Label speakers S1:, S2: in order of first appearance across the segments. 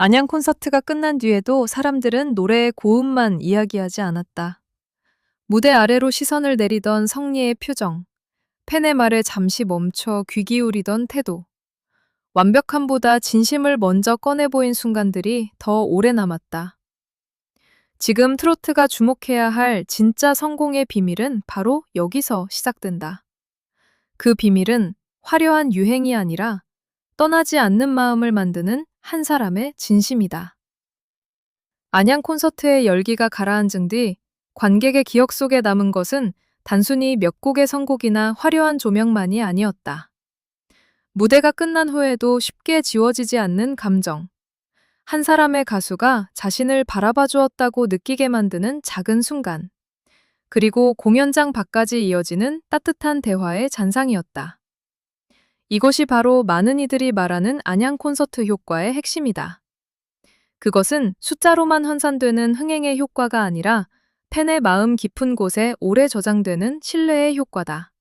S1: 안양 콘서트가 끝난 뒤에도 사람들은 노래의 고음만 이야기하지 않았다. 무대 아래로 시선을 내리던 성리의 표정, 팬의 말에 잠시 멈춰 귀 기울이던 태도, 완벽함보다 진심을 먼저 꺼내 보인 순간들이 더 오래 남았다. 지금 트로트가 주목해야 할 진짜 성공의 비밀은 바로 여기서 시작된다. 그 비밀은 화려한 유행이 아니라 떠나지 않는 마음을 만드는 한 사람의 진심이다. 안양 콘서트의 열기가 가라앉은 뒤 관객의 기억 속에 남은 것은 단순히 몇 곡의 선곡이나 화려한 조명만이 아니었다. 무대가 끝난 후에도 쉽게 지워지지 않는 감정. 한 사람의 가수가 자신을 바라봐 주었다고 느끼게 만드는 작은 순간. 그리고 공연장 밖까지 이어지는 따뜻한 대화의 잔상이었다. 이것이 바로 많은 이들이 말하는 안양 콘서트 효과의 핵심이다. 그것은 숫자로만 환산되는 흥행의 효과가 아니라 팬의 마음 깊은 곳에 오래 저장되는 신뢰의 효과다.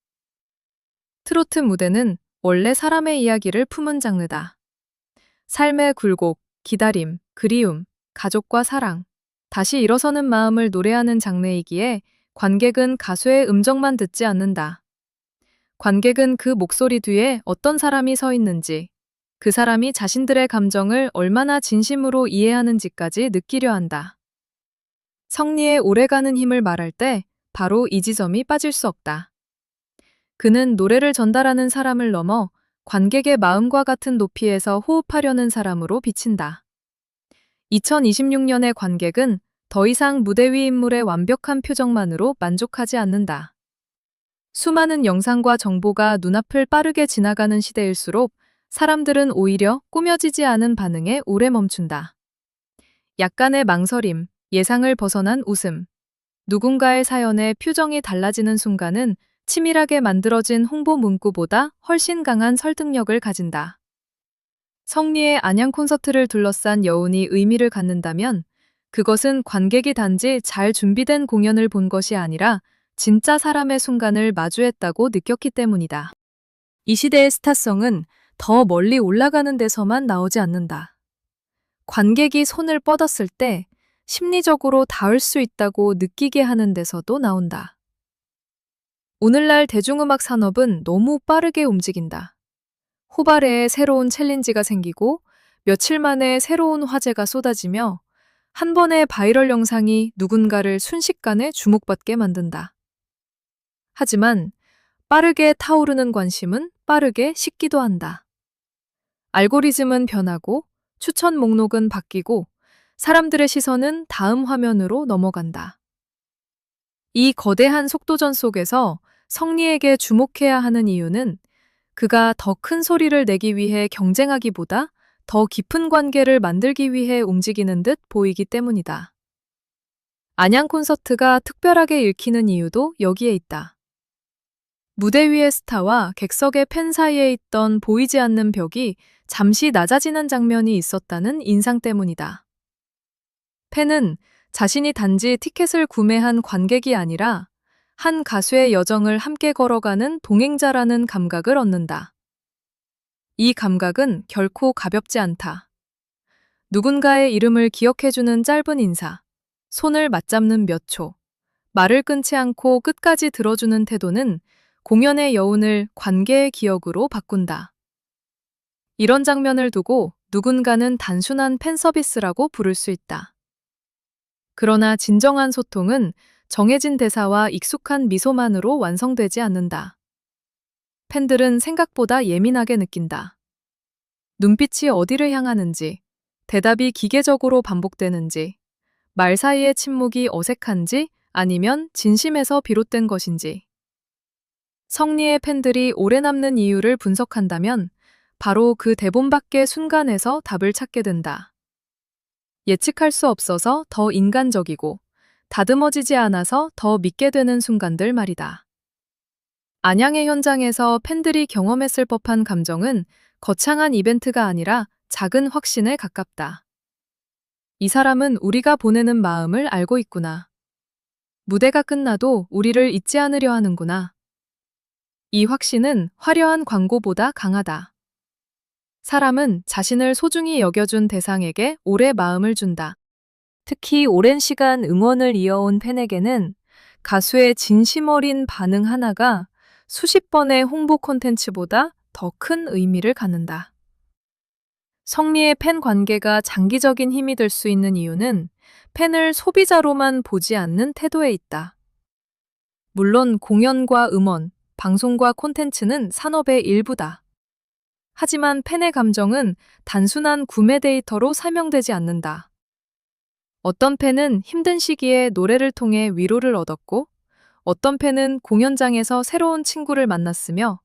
S1: 트로트 무대는 원래 사람의 이야기를 품은 장르다. 삶의 굴곡, 기다림, 그리움, 가족과 사랑, 다시 일어서는 마음을 노래하는 장르이기에 관객은 가수의 음정만 듣지 않는다. 관객은 그 목소리 뒤에 어떤 사람이 서 있는지, 그 사람이 자신들의 감정을 얼마나 진심으로 이해하는지까지 느끼려 한다. 성리의 오래가는 힘을 말할 때 바로 이 지점이 빠질 수 없다. 그는 노래를 전달하는 사람을 넘어 관객의 마음과 같은 높이에서 호흡하려는 사람으로 비친다. 2026년의 관객은 더 이상 무대 위 인물의 완벽한 표정만으로 만족하지 않는다. 수많은 영상과 정보가 눈앞을 빠르게 지나가는 시대일수록 사람들은 오히려 꾸며지지 않은 반응에 오래 멈춘다. 약간의 망설임, 예상을 벗어난 웃음, 누군가의 사연에 표정이 달라지는 순간은 치밀하게 만들어진 홍보 문구보다 훨씬 강한 설득력을 가진다. 성리의 안양 콘서트를 둘러싼 여운이 의미를 갖는다면 그것은 관객이 단지 잘 준비된 공연을 본 것이 아니라 진짜 사람의 순간을 마주했다고 느꼈기 때문이다. 이 시대의 스타성은 더 멀리 올라가는 데서만 나오지 않는다. 관객이 손을 뻗었을 때 심리적으로 닿을 수 있다고 느끼게 하는 데서도 나온다. 오늘날 대중음악 산업은 너무 빠르게 움직인다. 호발에 새로운 챌린지가 생기고 며칠 만에 새로운 화제가 쏟아지며 한 번의 바이럴 영상이 누군가를 순식간에 주목받게 만든다. 하지만 빠르게 타오르는 관심은 빠르게 식기도 한다. 알고리즘은 변하고 추천 목록은 바뀌고 사람들의 시선은 다음 화면으로 넘어간다. 이 거대한 속도전 속에서 성리에게 주목해야 하는 이유는 그가 더 큰 소리를 내기 위해 경쟁하기보다 더 깊은 관계를 만들기 위해 움직이는 듯 보이기 때문이다. 안양 콘서트가 특별하게 읽히는 이유도 여기에 있다. 무대 위의 스타와 객석의 팬 사이에 있던 보이지 않는 벽이 잠시 낮아지는 장면이 있었다는 인상 때문이다. 팬은 자신이 단지 티켓을 구매한 관객이 아니라 한 가수의 여정을 함께 걸어가는 동행자라는 감각을 얻는다. 이 감각은 결코 가볍지 않다. 누군가의 이름을 기억해주는 짧은 인사, 손을 맞잡는 몇 초, 말을 끊지 않고 끝까지 들어주는 태도는 공연의 여운을 관계의 기억으로 바꾼다. 이런 장면을 두고 누군가는 단순한 팬 서비스라고 부를 수 있다. 그러나 진정한 소통은 정해진 대사와 익숙한 미소만으로 완성되지 않는다. 팬들은 생각보다 예민하게 느낀다. 눈빛이 어디를 향하는지, 대답이 기계적으로 반복되는지, 말 사이의 침묵이 어색한지 아니면 진심에서 비롯된 것인지. 성리의 팬들이 오래 남는 이유를 분석한다면 바로 그 대본 밖의 순간에서 답을 찾게 된다. 예측할 수 없어서 더 인간적이고 다듬어지지 않아서 더 믿게 되는 순간들 말이다. 안양의 현장에서 팬들이 경험했을 법한 감정은 거창한 이벤트가 아니라 작은 확신에 가깝다. 이 사람은 우리가 보내는 마음을 알고 있구나. 무대가 끝나도 우리를 잊지 않으려 하는구나. 이 확신은 화려한 광고보다 강하다. 사람은 자신을 소중히 여겨준 대상에게 오래 마음을 준다. 특히 오랜 시간 응원을 이어온 팬에게는 가수의 진심 어린 반응 하나가 수십 번의 홍보 콘텐츠보다 더 큰 의미를 갖는다. 성리의 팬 관계가 장기적인 힘이 될 수 있는 이유는 팬을 소비자로만 보지 않는 태도에 있다. 물론 공연과 음원, 방송과 콘텐츠는 산업의 일부다. 하지만 팬의 감정은 단순한 구매 데이터로 설명되지 않는다. 어떤 팬은 힘든 시기에 노래를 통해 위로를 얻었고, 어떤 팬은 공연장에서 새로운 친구를 만났으며,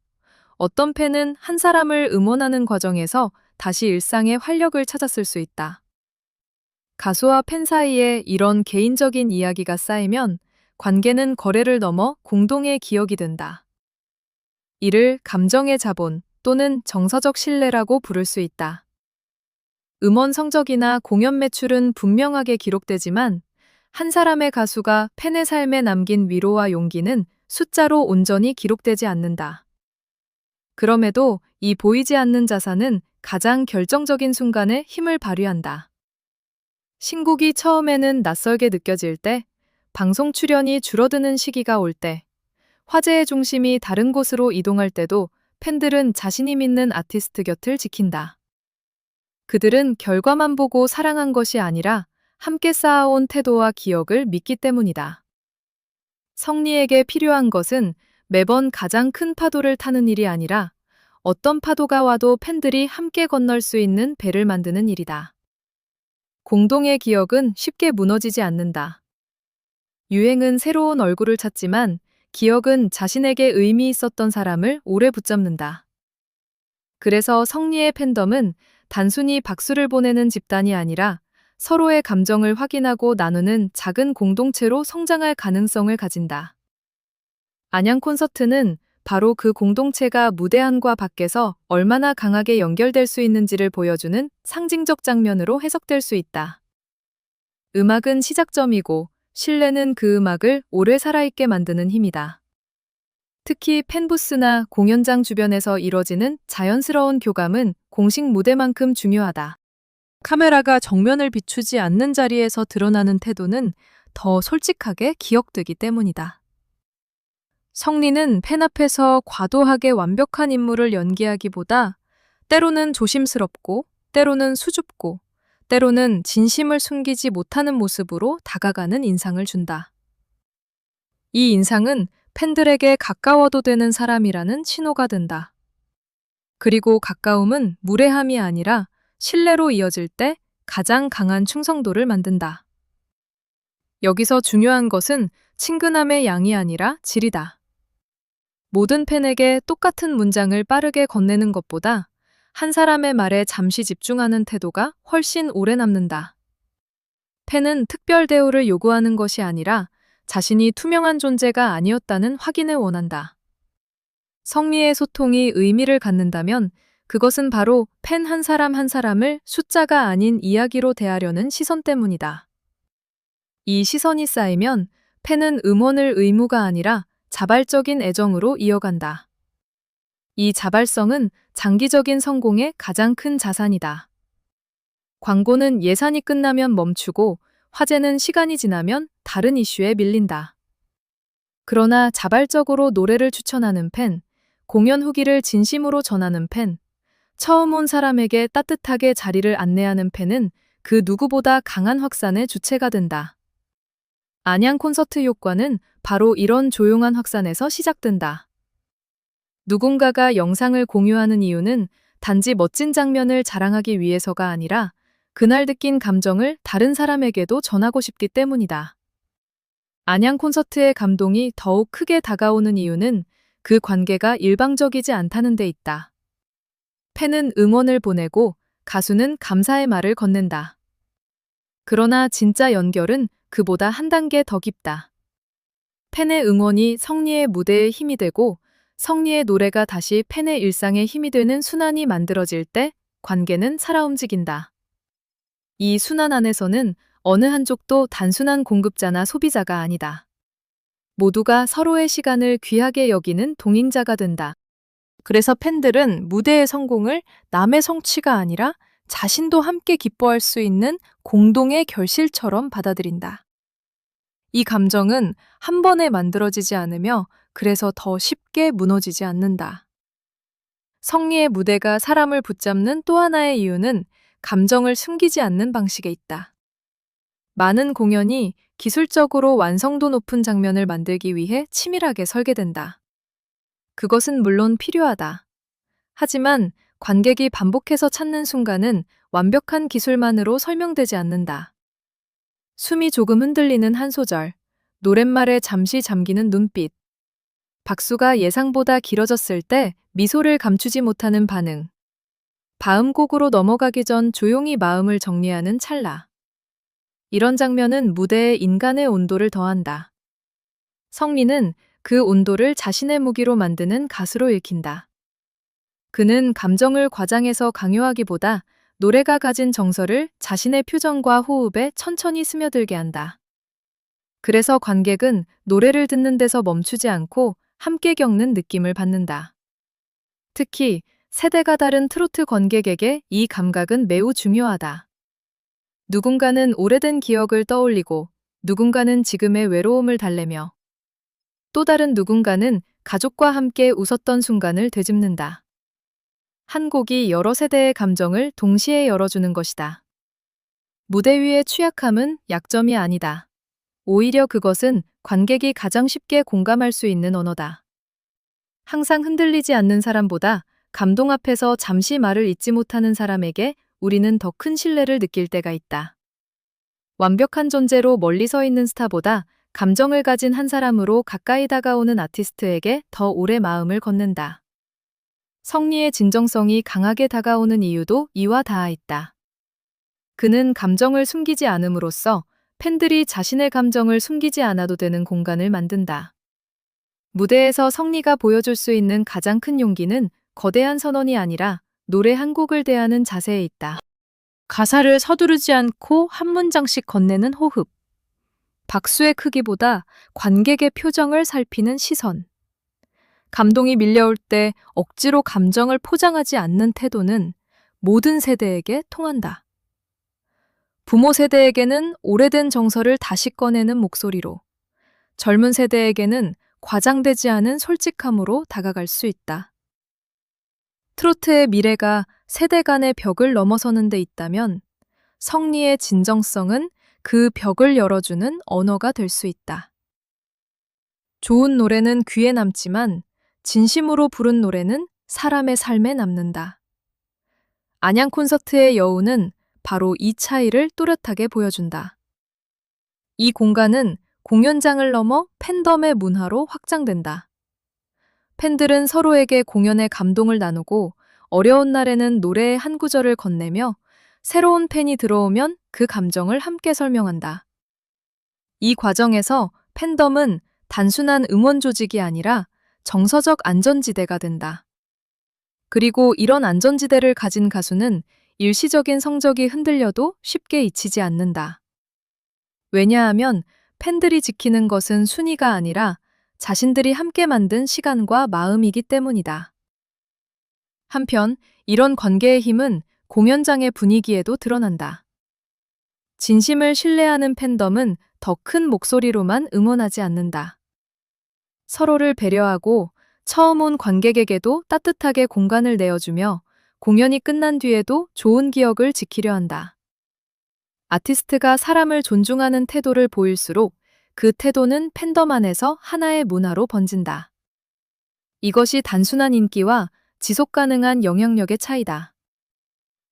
S1: 어떤 팬은 한 사람을 응원하는 과정에서 다시 일상의 활력을 찾았을 수 있다. 가수와 팬 사이에 이런 개인적인 이야기가 쌓이면 관계는 거래를 넘어 공동의 기억이 된다. 이를 감정의 자본 또는 정서적 신뢰라고 부를 수 있다. 음원 성적이나 공연 매출은 분명하게 기록되지만 한 사람의 가수가 팬의 삶에 남긴 위로와 용기는 숫자로 온전히 기록되지 않는다. 그럼에도 이 보이지 않는 자산은 가장 결정적인 순간에 힘을 발휘한다. 신곡이 처음에는 낯설게 느껴질 때, 방송 출연이 줄어드는 시기가 올 때, 화제의 중심이 다른 곳으로 이동할 때도 팬들은 자신이 믿는 아티스트 곁을 지킨다. 그들은 결과만 보고 사랑한 것이 아니라 함께 쌓아온 태도와 기억을 믿기 때문이다. 성리에게 필요한 것은 매번 가장 큰 파도를 타는 일이 아니라 어떤 파도가 와도 팬들이 함께 건널 수 있는 배를 만드는 일이다. 공동의 기억은 쉽게 무너지지 않는다. 유행은 새로운 얼굴을 찾지만 기억은 자신에게 의미 있었던 사람을 오래 붙잡는다. 그래서 성리의 팬덤은 단순히 박수를 보내는 집단이 아니라 서로의 감정을 확인하고 나누는 작은 공동체로 성장할 가능성을 가진다. 안양 콘서트는 바로 그 공동체가 무대 안과 밖에서 얼마나 강하게 연결될 수 있는지를 보여주는 상징적 장면으로 해석될 수 있다. 음악은 시작점이고 신뢰는 그 음악을 오래 살아있게 만드는 힘이다. 특히 팬부스나 공연장 주변에서 이뤄지는 자연스러운 교감은 공식 무대만큼 중요하다. 카메라가 정면을 비추지 않는 자리에서 드러나는 태도는 더 솔직하게 기억되기 때문이다. 성리는 팬 앞에서 과도하게 완벽한 인물을 연기하기보다 때로는 조심스럽고, 때로는 수줍고, 때로는 진심을 숨기지 못하는 모습으로 다가가는 인상을 준다. 이 인상은 팬들에게 가까워도 되는 사람이라는 신호가 된다. 그리고 가까움은 무례함이 아니라 신뢰로 이어질 때 가장 강한 충성도를 만든다. 여기서 중요한 것은 친근함의 양이 아니라 질이다. 모든 팬에게 똑같은 문장을 빠르게 건네는 것보다 한 사람의 말에 잠시 집중하는 태도가 훨씬 오래 남는다. 팬은 특별 대우를 요구하는 것이 아니라 자신이 투명한 존재가 아니었다는 확인을 원한다. 성리의 소통이 의미를 갖는다면 그것은 바로 팬 한 사람 한 사람을 숫자가 아닌 이야기로 대하려는 시선 때문이다. 이 시선이 쌓이면 팬은 음원을 의무가 아니라 자발적인 애정으로 이어간다. 이 자발성은 장기적인 성공의 가장 큰 자산이다. 광고는 예산이 끝나면 멈추고 화제는 시간이 지나면 다른 이슈에 밀린다. 그러나 자발적으로 노래를 추천하는 팬, 공연 후기를 진심으로 전하는 팬, 처음 온 사람에게 따뜻하게 자리를 안내하는 팬은 그 누구보다 강한 확산의 주체가 된다. 안양 콘서트 효과는 바로 이런 조용한 확산에서 시작된다. 누군가가 영상을 공유하는 이유는 단지 멋진 장면을 자랑하기 위해서가 아니라 그날 느낀 감정을 다른 사람에게도 전하고 싶기 때문이다. 안양 콘서트의 감동이 더욱 크게 다가오는 이유는 그 관계가 일방적이지 않다는 데 있다. 팬은 응원을 보내고 가수는 감사의 말을 건넨다. 그러나 진짜 연결은 그보다 한 단계 더 깊다. 팬의 응원이 성리의 무대에 힘이 되고 성리의 노래가 다시 팬의 일상에 힘이 되는 순환이 만들어질 때 관계는 살아 움직인다. 이 순환 안에서는 어느 한쪽도 단순한 공급자나 소비자가 아니다. 모두가 서로의 시간을 귀하게 여기는 동행자가 된다. 그래서 팬들은 무대의 성공을 남의 성취가 아니라 자신도 함께 기뻐할 수 있는 공동의 결실처럼 받아들인다. 이 감정은 한 번에 만들어지지 않으며 그래서 더 쉽게 무너지지 않는다. 성리의 무대가 사람을 붙잡는 또 하나의 이유는 감정을 숨기지 않는 방식에 있다. 많은 공연이 기술적으로 완성도 높은 장면을 만들기 위해 치밀하게 설계된다. 그것은 물론 필요하다. 하지만 관객이 반복해서 찾는 순간은 완벽한 기술만으로 설명되지 않는다. 숨이 조금 흔들리는 한 소절, 노랫말에 잠시 잠기는 눈빛, 박수가 예상보다 길어졌을 때 미소를 감추지 못하는 반응, 다음곡으로 넘어가기 전 조용히 마음을 정리하는 찰나. 이런 장면은 무대에 인간의 온도를 더한다. 성리는 그 온도를 자신의 무기로 만드는 가수로 읽힌다. 그는 감정을 과장해서 강요하기보다 노래가 가진 정서를 자신의 표정과 호흡에 천천히 스며들게 한다. 그래서 관객은 노래를 듣는 데서 멈추지 않고 함께 겪는 느낌을 받는다. 특히 세대가 다른 트로트 관객에게 이 감각은 매우 중요하다. 누군가는 오래된 기억을 떠올리고 누군가는 지금의 외로움을 달래며 또 다른 누군가는 가족과 함께 웃었던 순간을 되짚는다. 한 곡이 여러 세대의 감정을 동시에 열어주는 것이다. 무대 위의 취약함은 약점이 아니다. 오히려 그것은 관객이 가장 쉽게 공감할 수 있는 언어다. 항상 흔들리지 않는 사람보다 감동 앞에서 잠시 말을 잇지 못하는 사람에게 우리는 더 큰 신뢰를 느낄 때가 있다. 완벽한 존재로 멀리 서 있는 스타보다 감정을 가진 한 사람으로 가까이 다가오는 아티스트에게 더 오래 마음을 걷는다. 성리의 진정성이 강하게 다가오는 이유도 이와 닿아 있다. 그는 감정을 숨기지 않음으로써 팬들이 자신의 감정을 숨기지 않아도 되는 공간을 만든다. 무대에서 성리가 보여줄 수 있는 가장 큰 용기는 거대한 선언이 아니라 노래 한 곡을 대하는 자세에 있다. 가사를 서두르지 않고 한 문장씩 건네는 호흡. 박수의 크기보다 관객의 표정을 살피는 시선. 감동이 밀려올 때 억지로 감정을 포장하지 않는 태도는 모든 세대에게 통한다. 부모 세대에게는 오래된 정서를 다시 꺼내는 목소리로, 젊은 세대에게는 과장되지 않은 솔직함으로 다가갈 수 있다. 트로트의 미래가 세대 간의 벽을 넘어서는 데 있다면 성리의 진정성은 그 벽을 열어주는 언어가 될 수 있다. 좋은 노래는 귀에 남지만 진심으로 부른 노래는 사람의 삶에 남는다. 안양 콘서트의 여우는 바로 이 차이를 또렷하게 보여준다. 이 공간은 공연장을 넘어 팬덤의 문화로 확장된다. 팬들은 서로에게 공연의 감동을 나누고 어려운 날에는 노래의 한 구절을 건네며 새로운 팬이 들어오면 그 감정을 함께 설명한다. 이 과정에서 팬덤은 단순한 응원 조직이 아니라 정서적 안전지대가 된다. 그리고 이런 안전지대를 가진 가수는 일시적인 성적이 흔들려도 쉽게 잊히지 않는다. 왜냐하면 팬들이 지키는 것은 순위가 아니라 자신들이 함께 만든 시간과 마음이기 때문이다. 한편 이런 관계의 힘은 공연장의 분위기에도 드러난다. 진심을 신뢰하는 팬덤은 더 큰 목소리로만 응원하지 않는다. 서로를 배려하고 처음 온 관객에게도 따뜻하게 공간을 내어주며 공연이 끝난 뒤에도 좋은 기억을 지키려 한다. 아티스트가 사람을 존중하는 태도를 보일수록 그 태도는 팬덤 안에서 하나의 문화로 번진다. 이것이 단순한 인기와 지속 가능한 영향력의 차이다.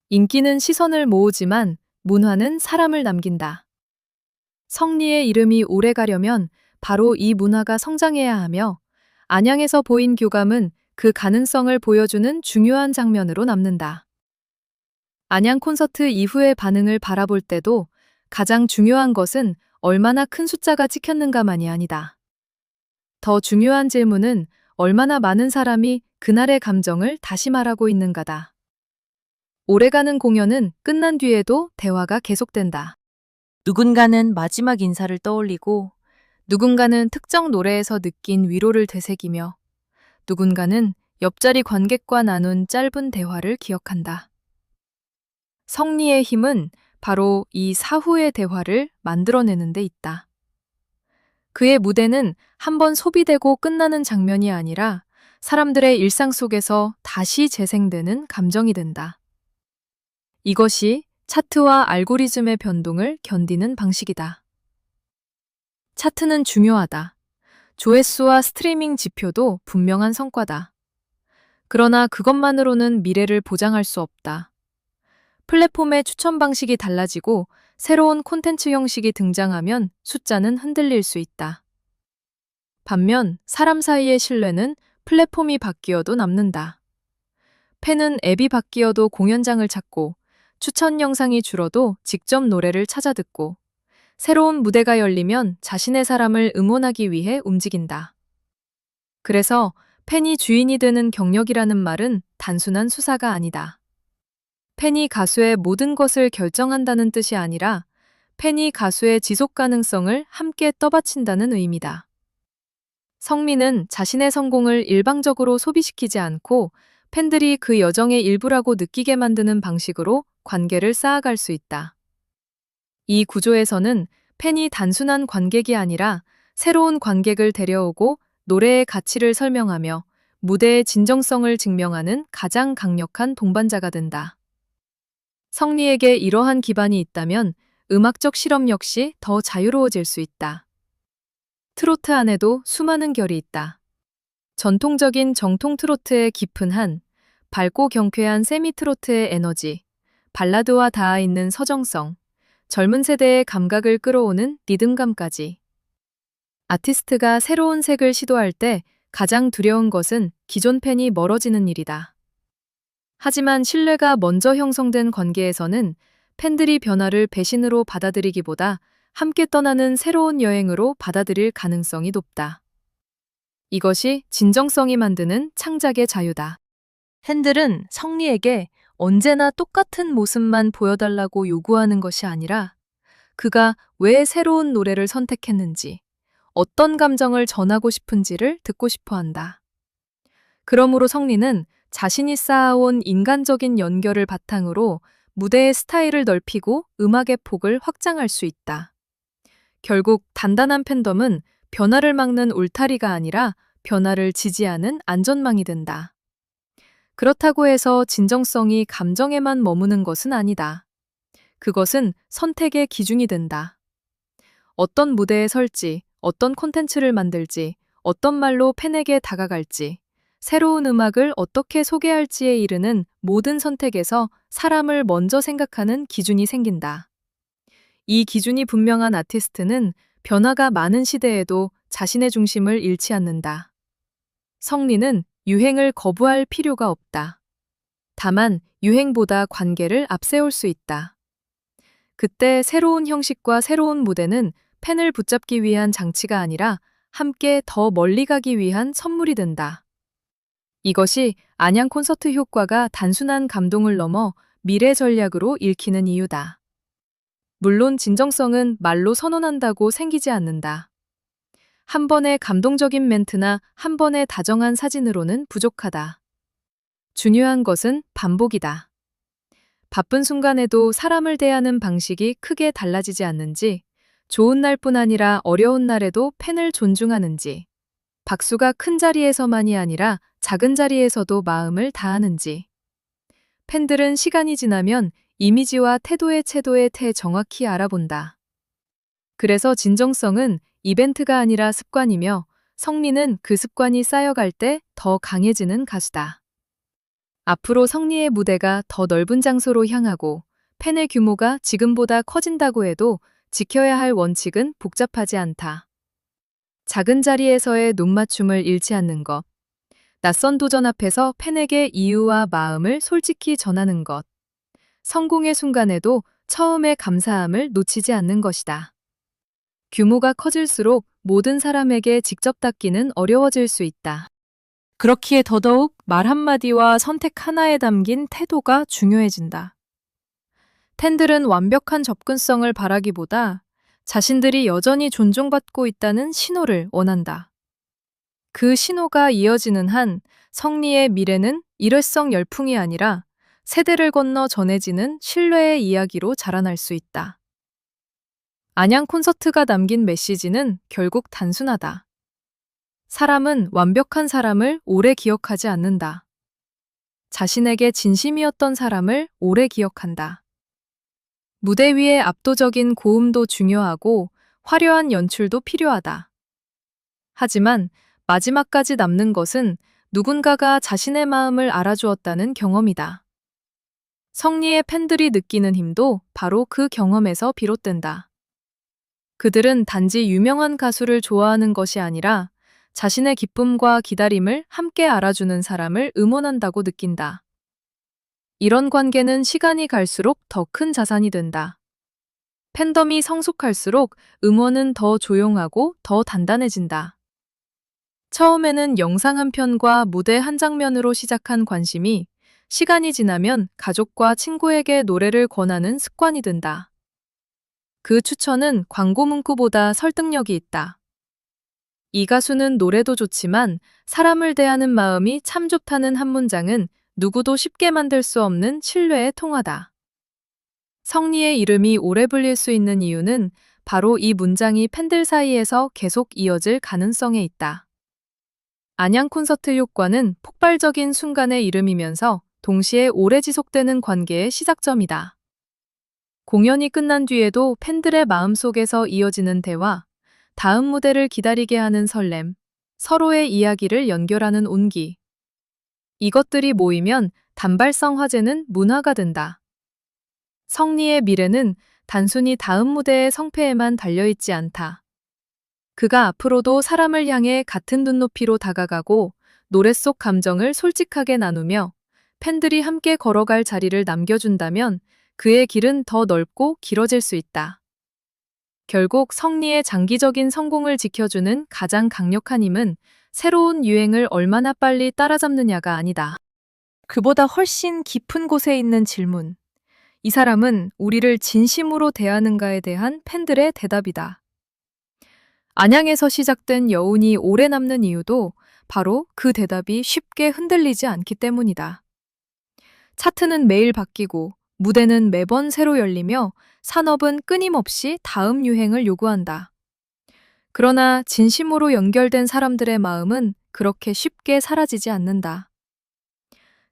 S1: 인기는 시선을 모으지만 문화는 사람을 남긴다. 성리의 이름이 오래 가려면 바로 이 문화가 성장해야 하며 안양에서 보인 교감은 그 가능성을 보여주는 중요한 장면으로 남는다. 안양 콘서트 이후의 반응을 바라볼 때도 가장 중요한 것은 얼마나 큰 숫자가 찍혔는가만이 아니다. 더 중요한 질문은 얼마나 많은 사람이 그날의 감정을 다시 말하고 있는가다. 오래가는 공연은 끝난 뒤에도 대화가 계속된다. 누군가는 마지막 인사를 떠올리고, 누군가는 특정 노래에서 느낀 위로를 되새기며, 누군가는 옆자리 관객과 나눈 짧은 대화를 기억한다. 성리의 힘은 바로 이 사후의 대화를 만들어내는 데 있다. 그의 무대는 한번 소비되고 끝나는 장면이 아니라 사람들의 일상 속에서 다시 재생되는 감정이 된다. 이것이 차트와 알고리즘의 변동을 견디는 방식이다. 차트는 중요하다. 조회수와 스트리밍 지표도 분명한 성과다. 그러나 그것만으로는 미래를 보장할 수 없다. 플랫폼의 추천 방식이 달라지고 새로운 콘텐츠 형식이 등장하면 숫자는 흔들릴 수 있다. 반면 사람 사이의 신뢰는 플랫폼이 바뀌어도 남는다. 팬은 앱이 바뀌어도 공연장을 찾고 추천 영상이 줄어도 직접 노래를 찾아 듣고 새로운 무대가 열리면 자신의 사람을 응원하기 위해 움직인다. 그래서 팬이 주인이 되는 경력이라는 말은 단순한 수사가 아니다. 팬이 가수의 모든 것을 결정한다는 뜻이 아니라 팬이 가수의 지속 가능성을 함께 떠받친다는 의미다. 성민은 자신의 성공을 일방적으로 소비시키지 않고 팬들이 그 여정의 일부라고 느끼게 만드는 방식으로 관계를 쌓아갈 수 있다. 이 구조에서는 팬이 단순한 관객이 아니라 새로운 관객을 데려오고 노래의 가치를 설명하며 무대의 진정성을 증명하는 가장 강력한 동반자가 된다. 성리에게 이러한 기반이 있다면 음악적 실험 역시 더 자유로워질 수 있다. 트로트 안에도 수많은 결이 있다. 전통적인 정통 트로트의 깊은 한, 밝고 경쾌한 세미 트로트의 에너지, 발라드와 닿아 있는 서정성, 젊은 세대의 감각을 끌어오는 리듬감까지. 아티스트가 새로운 색을 시도할 때 가장 두려운 것은 기존 팬이 멀어지는 일이다. 하지만 신뢰가 먼저 형성된 관계에서는 팬들이 변화를 배신으로 받아들이기보다 함께 떠나는 새로운 여행으로 받아들일 가능성이 높다. 이것이 진정성이 만드는 창작의 자유다. 팬들은 성리에게 언제나 똑같은 모습만 보여달라고 요구하는 것이 아니라 그가 왜 새로운 노래를 선택했는지, 어떤 감정을 전하고 싶은지를 듣고 싶어 한다. 그러므로 성리는 자신이 쌓아온 인간적인 연결을 바탕으로 무대의 스타일을 넓히고 음악의 폭을 확장할 수 있다. 결국 단단한 팬덤은 변화를 막는 울타리가 아니라 변화를 지지하는 안전망이 된다. 그렇다고 해서 진정성이 감정에만 머무는 것은 아니다. 그것은 선택의 기준이 된다. 어떤 무대에 설지, 어떤 콘텐츠를 만들지, 어떤 말로 팬에게 다가갈지, 새로운 음악을 어떻게 소개할지에 이르는 모든 선택에서 사람을 먼저 생각하는 기준이 생긴다. 이 기준이 분명한 아티스트는 변화가 많은 시대에도 자신의 중심을 잃지 않는다. 성리는 유행을 거부할 필요가 없다. 다만 유행보다 관계를 앞세울 수 있다. 그때 새로운 형식과 새로운 무대는 팬을 붙잡기 위한 장치가 아니라 함께 더 멀리 가기 위한 선물이 된다. 이것이 안양 콘서트 효과가 단순한 감동을 넘어 미래 전략으로 읽히는 이유다. 물론 진정성은 말로 선언한다고 생기지 않는다. 한 번의 감동적인 멘트나 한 번의 다정한 사진으로는 부족하다. 중요한 것은 반복이다. 바쁜 순간에도 사람을 대하는 방식이 크게 달라지지 않는지, 좋은 날뿐 아니라 어려운 날에도 팬을 존중하는지, 박수가 큰 자리에서만이 아니라 작은 자리에서도 마음을 다하는지. 팬들은 시간이 지나면 이미지와 태도의 채도에 정확히 알아본다. 그래서 진정성은 이벤트가 아니라 습관이며 성리는 그 습관이 쌓여갈 때 더 강해지는 가수다. 앞으로 성리의 무대가 더 넓은 장소로 향하고 팬의 규모가 지금보다 커진다고 해도 지켜야 할 원칙은 복잡하지 않다. 작은 자리에서의 눈맞춤을 잃지 않는 것, 낯선 도전 앞에서 팬에게 이유와 마음을 솔직히 전하는 것, 성공의 순간에도 처음의 감사함을 놓치지 않는 것이다. 규모가 커질수록 모든 사람에게 직접 닿기는 어려워질 수 있다. 그렇기에 더더욱 말 한마디와 선택 하나에 담긴 태도가 중요해진다. 팬들은 완벽한 접근성을 바라기보다 자신들이 여전히 존중받고 있다는 신호를 원한다. 그 신호가 이어지는 한 성리의 미래는 일회성 열풍이 아니라 세대를 건너 전해지는 신뢰의 이야기로 자라날 수 있다. 안양 콘서트가 남긴 메시지는 결국 단순하다. 사람은 완벽한 사람을 오래 기억하지 않는다. 자신에게 진심이었던 사람을 오래 기억한다. 무대 위의 압도적인 고음도 중요하고 화려한 연출도 필요하다. 하지만 마지막까지 남는 것은 누군가가 자신의 마음을 알아주었다는 경험이다. 성리의 팬들이 느끼는 힘도 바로 그 경험에서 비롯된다. 그들은 단지 유명한 가수를 좋아하는 것이 아니라 자신의 기쁨과 기다림을 함께 알아주는 사람을 응원한다고 느낀다. 이런 관계는 시간이 갈수록 더 큰 자산이 된다. 팬덤이 성숙할수록 응원은 더 조용하고 더 단단해진다. 처음에는 영상 한 편과 무대 한 장면으로 시작한 관심이 시간이 지나면 가족과 친구에게 노래를 권하는 습관이 된다. 그 추천은 광고 문구보다 설득력이 있다. 이 가수는 노래도 좋지만 사람을 대하는 마음이 참 좋다는 한 문장은 누구도 쉽게 만들 수 없는 신뢰의 통화다. 성리의 이름이 오래 불릴 수 있는 이유는 바로 이 문장이 팬들 사이에서 계속 이어질 가능성에 있다. 안양 콘서트 효과는 폭발적인 순간의 이름이면서 동시에 오래 지속되는 관계의 시작점이다. 공연이 끝난 뒤에도 팬들의 마음속에서 이어지는 대화, 다음 무대를 기다리게 하는 설렘, 서로의 이야기를 연결하는 온기. 이것들이 모이면 단발성 화제는 문화가 된다. 성리의 미래는 단순히 다음 무대의 성패에만 달려있지 않다. 그가 앞으로도 사람을 향해 같은 눈높이로 다가가고 노래 속 감정을 솔직하게 나누며 팬들이 함께 걸어갈 자리를 남겨준다면 그의 길은 더 넓고 길어질 수 있다. 결국 성리의 장기적인 성공을 지켜주는 가장 강력한 힘은 새로운 유행을 얼마나 빨리 따라잡느냐가 아니다. 그보다 훨씬 깊은 곳에 있는 질문. 이 사람은 우리를 진심으로 대하는가에 대한 팬들의 대답이다. 안양에서 시작된 여운이 오래 남는 이유도 바로 그 대답이 쉽게 흔들리지 않기 때문이다. 차트는 매일 바뀌고 무대는 매번 새로 열리며 산업은 끊임없이 다음 유행을 요구한다. 그러나 진심으로 연결된 사람들의 마음은 그렇게 쉽게 사라지지 않는다.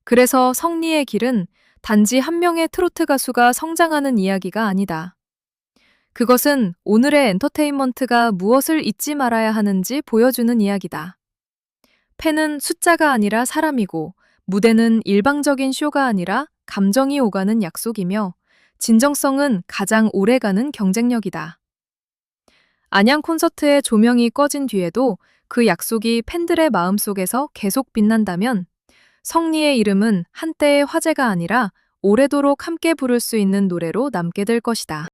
S1: 그래서 성리의 길은 단지 한 명의 트로트 가수가 성장하는 이야기가 아니다. 그것은 오늘의 엔터테인먼트가 무엇을 잊지 말아야 하는지 보여주는 이야기다. 팬은 숫자가 아니라 사람이고, 무대는 일방적인 쇼가 아니라 감정이 오가는 약속이며, 진정성은 가장 오래가는 경쟁력이다. 안양 콘서트의 조명이 꺼진 뒤에도 그 약속이 팬들의 마음속에서 계속 빛난다면, 성리의 이름은 한때의 화제가 아니라 오래도록 함께 부를 수 있는 노래로 남게 될 것이다.